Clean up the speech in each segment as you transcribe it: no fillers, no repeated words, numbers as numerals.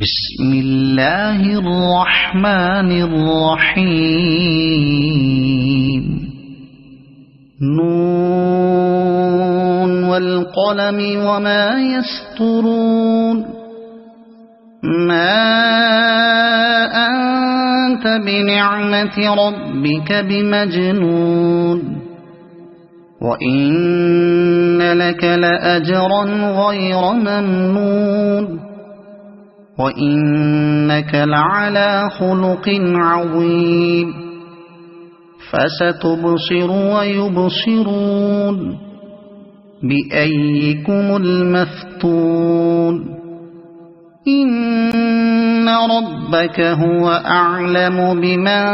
بسم الله الرحمن الرحيم نون والقلم وما يسطرون ما أنت بنعمة ربك بمجنون وإن لك لأجرا غير ممنون وإنك لعلى خلق عظيم فستبصر ويبصرون بأيكم المفتون إن ربك هو أعلم بمن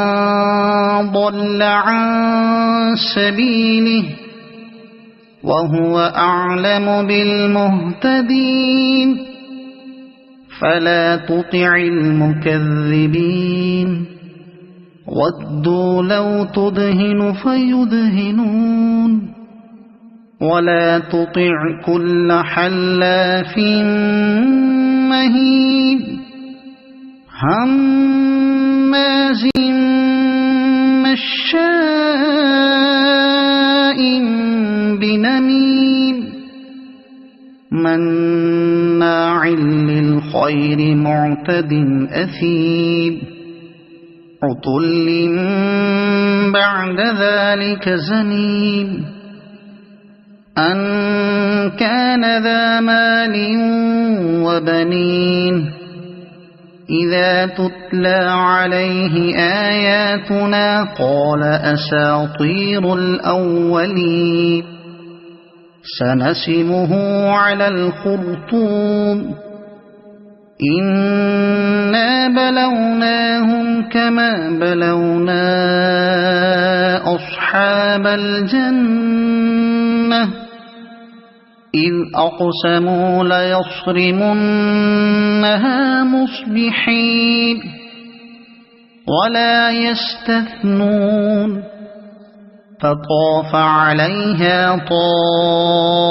ضل عن سبيله وهو أعلم بالمهتدين فلا تطع المكذبين ودوا لو تدهن فيدهنون ولا تطع كل حلاف مهين هماز مشاء بنميم مناع للخير معتد أثيم عتل بعد ذلك زنيم أن كان ذا مال وبنين إذا تتلى عليه آياتنا قال أساطير الأولين سنسمه على الخرطوم إنا بلوناهم كما بلونا أصحاب الجنة إذ أقسموا ليصرمنها مصبحين ولا يستثنون فطاف عليها طائف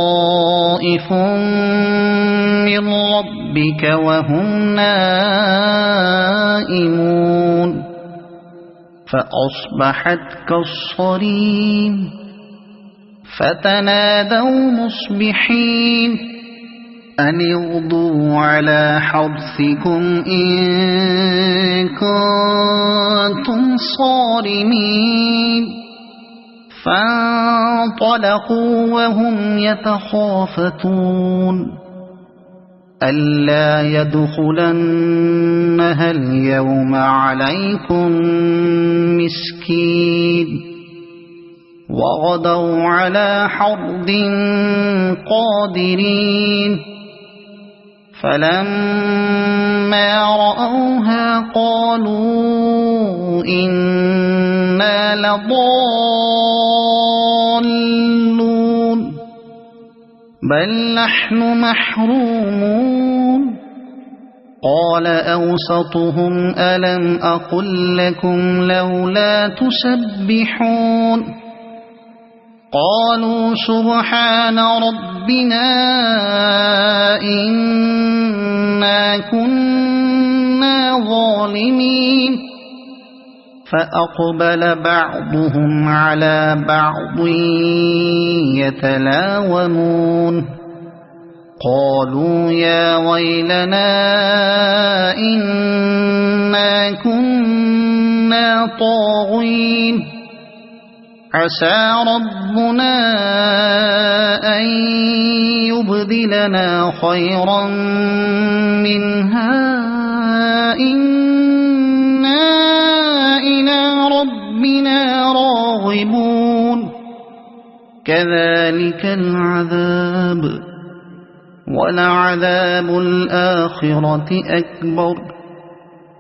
من ربك وهم نائمون فأصبحت كالصريم فتنادوا مصبحين أن اغدوا على حرثكم إن كنتم صارمين فانطلقوا وهم يتخافتون ألا يدخلنها اليوم عليكم مسكين وغدوا على حرد قادرين فلما رأوها قالوا إنا لضالون بل نحن محرومون قال أوسطهم ألم أقل لكم لولا تسبحون قالوا سبحان ربنا إنا كنا ظالمين فأقبل بعضهم على بعض يتلاومون قالوا يا ويلنا إنا كنا طاغين عسى ربنا أن يبدلنا خيرا منها إنا إلى ربنا راغبون كذلك العذاب ولعذاب الآخرة أكبر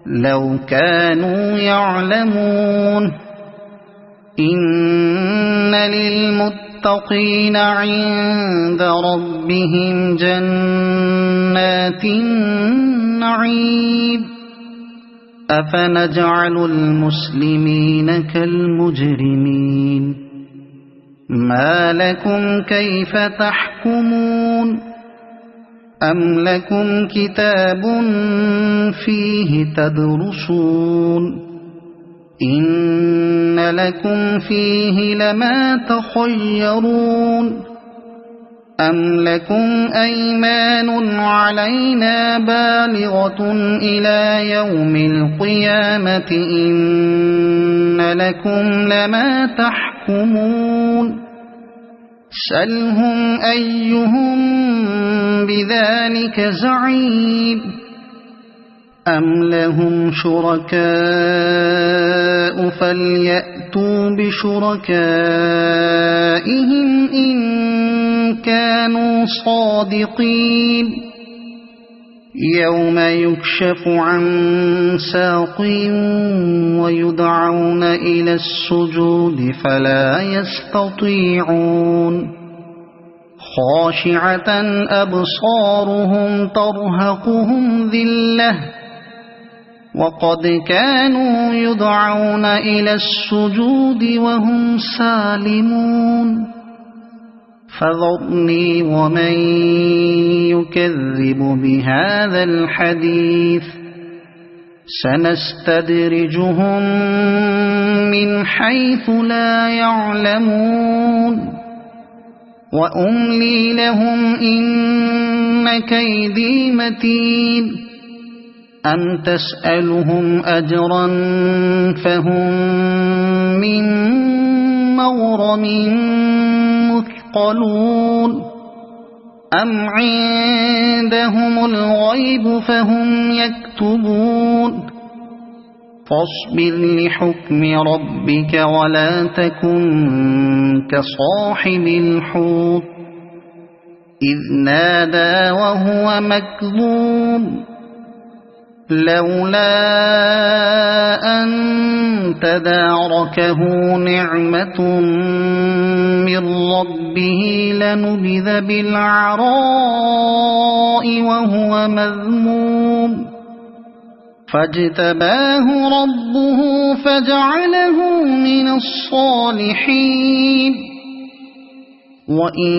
لو كانوا يعلمون إن للمتقين عند ربهم جنات النعيم أفنجعل المسلمين كالمجرمين ما لكم كيف تحكمون أم لكم كتاب فيه تدرسون إن لكم فيه لما تخيرون أم لكم أيمان علينا بالغة إلى يوم القيامة إن لكم لما تحكمون سلهم أيهم بذلك زعيم أم لهم شركاء فليأتوا بشركائهم إن كانوا صادقين يوم يكشف عن ساق ويدعون إلى السجود فلا يستطيعون خاشعة أبصارهم ترهقهم ذلة وقد كانوا يدعون إلى السجود وهم سالمون فذرني ومن يكذب بهذا الحديث سنستدرجهم من حيث لا يعلمون وأملي لهم إن كيدي متين أم تسألهم أجرا فهم من مغرم مثقلون أم عندهم الغيب فهم يكتبون فاصبر لحكم ربك ولا تكن كصاحب الحوت إذ نادى وهو مكظوم لولا أن تداركه نعمة من ربه لنبذ بالعراء وهو مذموم فاجتباه ربه فجعله من الصالحين وإن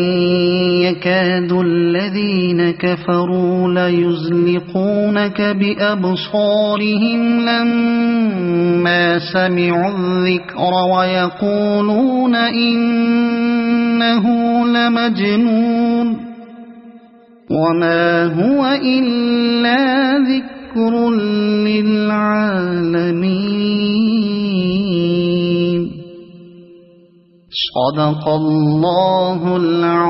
يكاد الذين كفروا ليزلقونك بأبصارهم لما سمعوا الذكر ويقولون إنه لمجنون وما هو إلا ذكر للعالمين صدق الله العظيم.